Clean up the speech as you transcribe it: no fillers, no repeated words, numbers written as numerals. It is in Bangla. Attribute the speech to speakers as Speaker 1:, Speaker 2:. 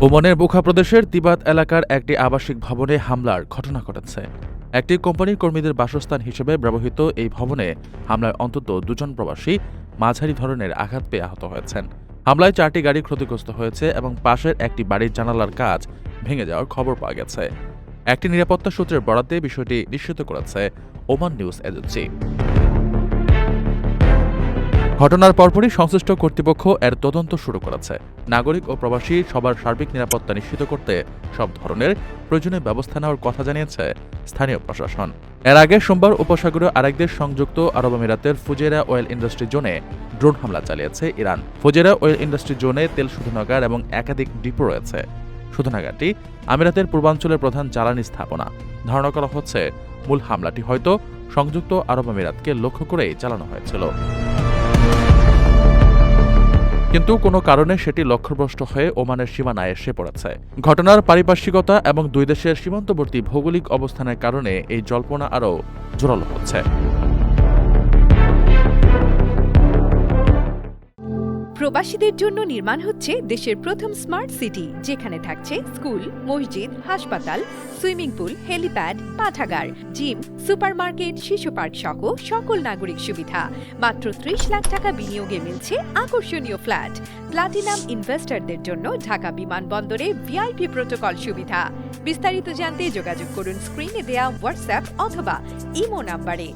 Speaker 1: ওমানের বুখা প্রদেশের তিবাত এলাকার একটি আবাসিক ভবনে হামলার ঘটনা ঘটেছে। একটি কোম্পানির কর্মীদের বাসস্থান হিসেবে ব্যবহৃত এই ভবনে হামলায় অন্তত দুজন প্রবাসী মাঝারি ধরনের আঘাত পেয়ে আহত হয়েছেন। হামলায় 4টি গাড়ি ক্ষতিগ্রস্ত হয়েছে এবং পাশের একটি বাড়ির জানালার কাচ ভেঙে যাওয়ার খবর পাওয়া গেছে। একটি নিরাপত্তা সূত্রের বরাতে বিষয়টি নিশ্চিত করেছে ওমান নিউজ এজেন্সি। ঘটনার পরপরই সংশ্লিষ্ট কর্তৃপক্ষ এর তদন্ত শুরু করেছে। নাগরিক ও প্রবাসী সবার সার্বিক নিরাপত্তা নিশ্চিত করতে সব ধরনের প্রয়োজনীয় ব্যবস্থা নেওয়ার কথা জানিয়েছে স্থানীয় প্রশাসন। এর আগে সোমবার উপসাগরীয় আরেক দেশ সংযুক্ত আরব আমিরাতের ফুজেরা অয়েল ইন্ডাস্ট্রি জোনে ড্রোন হামলা চালিয়েছে ইরান। ফুজেরা অয়েল ইন্ডাস্ট্রি জোনে তেল শোধনাগার এবং একাধিক ডিপো রয়েছে। শোধনাগারটি আমিরাতের পূর্বাঞ্চলের প্রধান জ্বালানি স্থাপনা। ধারণা করা হচ্ছে মূল হামলাটি হয়তো সংযুক্ত আরব আমিরাতকে লক্ষ্য করেই চালানো হয়েছিল, কিন্তু কোনো কারণে সেটি লক্ষ্যভ্রষ্ট হয়ে ওমানের সীমানায় এসে পড়েছে। ঘটনার পারিপার্শ্বিকতা এবং দুই দেশের সীমান্তবর্তী ভৌগোলিক অবস্থানের কারণে এই জল্পনা আরও জোরালো হচ্ছে।
Speaker 2: প্রবাসীদের জন্য নির্মাণ হচ্ছে দেশের প্রথম স্মার্ট সিটি, যেখানে থাকছে স্কুল, মসজিদ, হাসপাতাল, সুইমিং পুল, হেলিপ্যাড, পাঠাগার, জিম, সুপারমার্কেট, শিশু পার্ক সহ সকল নাগরিক সুবিধা। মাত্র 30 লাখ টাকা বিনিয়োগে মিলছে আকর্ষণীয় ফ্ল্যাট। প্লাটিনাম ইনভেস্টরদের জন্য ঢাকা বিমানবন্দরে ভিআইপি প্রোটোকল সুবিধা। বিস্তারিত জানতে যোগাযোগ করুন স্ক্রিনে দেয়া হোয়াটসঅ্যাপ অথবা ইমো নাম্বারে।